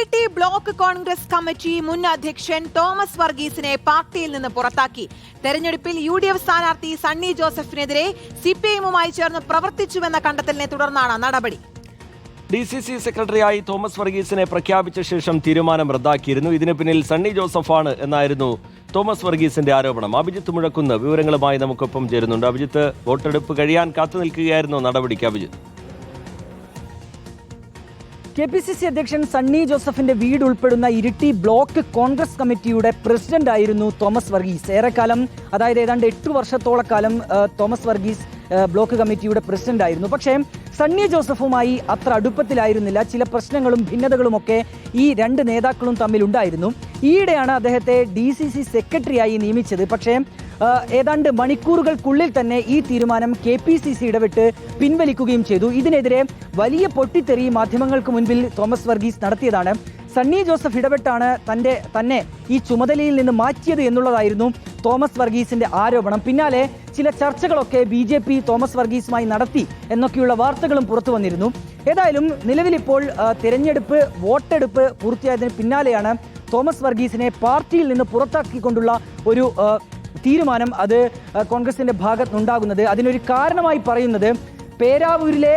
Iritty block Congress committee മുൻ അധ്യക്ഷൻ Thomas വർഗീസിനെ പാർട്ടിയിൽ നിന്ന് പുറത്താക്കി. തെരഞ്ഞെടുപ്പിൽ UDF സ്ഥാനാർത്ഥി സണ്ണി ജോസഫിനെതിരെ CPIയുമായി ചേർന്ന് പ്രവർത്തിച്ചുവെന്ന കണ്ടെത്തലിനെ തുടർന്നാണ് നടപടി. DCC സെക്രട്ടറിയായി തോമസ് വർഗീസിനെ പ്രഖ്യാപിച്ച ശേഷം തീരുമാനം റദ്ദാക്കിയിരുന്നു. ഇതിന് പിന്നിൽ സണ്ണി ജോസഫാണ് എന്നായിരുന്നു തോമസ് വർഗീസിന്റെ ആരോപണം. അഭിജിത്ത് മുഴക്കുന്ന് വിവരങ്ങളുമായി നമുക്കൊപ്പം ചേരുന്നുണ്ട്. അഭിജിത്ത്, വോട്ടെടുപ്പ് കഴിയാൻ കാത്തുനിൽക്കുകയായിരുന്നു നടപടിക്ക്. അഭിജിത്ത്, KPCC അധ്യക്ഷൻ സണ്ണി ജോസഫിന്റെ വീട് ഉൾപ്പെടുന്ന ഇരിട്ടി ബ്ലോക്ക് കോൺഗ്രസ് കമ്മിറ്റിയുടെ പ്രസിഡന്റ് ആയിരുന്നു തോമസ് വർഗീസ്. ഏറെക്കാലം, അതായത് ഏതാണ്ട് 8 വർഷത്തോളക്കാലം തോമസ് വർഗീസ് ബ്ലോക്ക് കമ്മിറ്റിയുടെ പ്രസിഡന്റ് ആയിരുന്നു. പക്ഷേ സണ്ണി ജോസഫുമായി അത്ര അടുപ്പത്തിലായിരുന്നില്ല. ചില പ്രശ്നങ്ങളും ഭിന്നതകളുമൊക്കെ ഈ രണ്ട് നേതാക്കളും തമ്മിലുണ്ടായിരുന്നു. ഈയിടെയാണ് അദ്ദേഹത്തെ DCC സെക്രട്ടറിയായി നിയമിച്ചത്. പക്ഷേ ഏതാണ്ട് മണിക്കൂറുകൾക്കുള്ളിൽ തന്നെ ഈ തീരുമാനം KPCC ഇടപെട്ട് പിൻവലിക്കുകയും ചെയ്തു. ഇതിനെതിരെ വലിയ പൊട്ടിത്തെറി മാധ്യമങ്ങൾക്ക് മുൻപിൽ തോമസ് വർഗീസ് നടത്തിയതാണ്. സണ്ണി ജോസഫ് ഇടപെട്ടാണ് തന്നെ ഈ ചുമതലയിൽ നിന്ന് മാറ്റിയത് എന്നുള്ളതായിരുന്നു തോമസ് വർഗീസിന്റെ ആരോപണം. പിന്നാലെ ചില ചർച്ചകളൊക്കെ BJP തോമസ് വർഗീസുമായി നടത്തി എന്നൊക്കെയുള്ള വാർത്തകളും പുറത്തു വന്നിരുന്നു. ഏതായാലും നിലവിലിപ്പോൾ വോട്ടെടുപ്പ് പൂർത്തിയായതിന് പിന്നാലെയാണ് തോമസ് വർഗീസിനെ പാർട്ടിയിൽ നിന്ന് പുറത്താക്കിക്കൊണ്ടുള്ള ഒരു തീരുമാനം അത് കോൺഗ്രസിന്റെ ഭാഗത്തുനിന്നുണ്ടാകുന്നത്. അതിനൊരു കാരണമായി പറയുന്നത് പേരാവൂരിലെ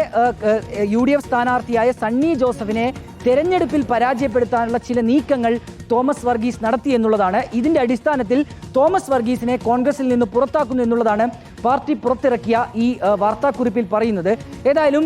UDF സ്ഥാനാർത്ഥിയായ സണ്ണി ജോസഫിനെ തെരഞ്ഞെടുപ്പിൽ പരാജയപ്പെടുത്താനുള്ള ചില നീക്കങ്ങൾ തോമസ് വർഗീസ് നടത്തി എന്നുള്ളതാണ്. ഇതിന്റെ അടിസ്ഥാനത്തിൽ തോമസ് വർഗീസിനെ കോൺഗ്രസിൽ നിന്ന് പുറത്താക്കുന്നു എന്നുള്ളതാണ് പാർട്ടി പുറത്തിറക്കിയ ഈ വാർത്താക്കുറിപ്പിൽ പറയുന്നത്. ഏതായാലും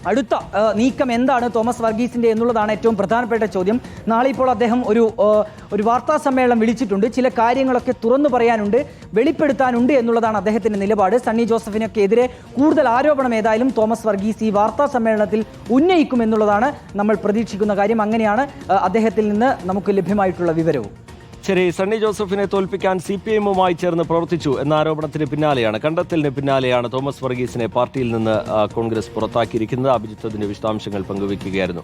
അടുത്ത നീക്കം എന്താണ് തോമസ് വർഗീസിന്റെ എന്നുള്ളതാണ് ഏറ്റവും പ്രധാനപ്പെട്ട ചോദ്യം. നാളെ ഇപ്പോൾ അദ്ദേഹം ഒരു വാർത്താ സമ്മേളനം വിളിച്ചിട്ടുണ്ട്. ചില കാര്യങ്ങളൊക്കെ തുറന്നു പറയാനുണ്ട്, വെളിപ്പെടുത്താനുണ്ട് എന്നുള്ളതാണ് അദ്ദേഹത്തിന്റെ നിലപാട്. സണ്ണി ജോസഫിനൊക്കെ എതിരെ കൂടുതൽ ആരോപണം ഏതായാലും തോമസ് വർഗീസ് ഈ വാർത്താ സമ്മേളനത്തിൽ ഉന്നയിക്കുമെന്നുള്ളതാണ് നമ്മൾ പ്രതീക്ഷിക്കുന്ന കാര്യം. അങ്ങനെയാണ് അദ്ദേഹത്തിൽ നിന്ന് നമുക്ക് ലഭ്യമായിട്ടുള്ള വിവരവും. ശരി, സണ്ണി ജോസഫിനെ തോൽപ്പിക്കാൻ CPIയുമായി ചേർന്ന് പ്രവർത്തിച്ചു എന്ന ആരോപണത്തിന് പിന്നാലെയാണ്, കണ്ടെത്തലിന് പിന്നാലെയാണ് തോമസ് വർഗീസിനെ പാർട്ടിയിൽ നിന്ന് കോൺഗ്രസ് പുറത്താക്കിയിരിക്കുന്നത്. അഭിജിത്ത് അതിന്റെ വിശദാംശങ്ങൾ പങ്കുവയ്ക്കുകയായിരുന്നു.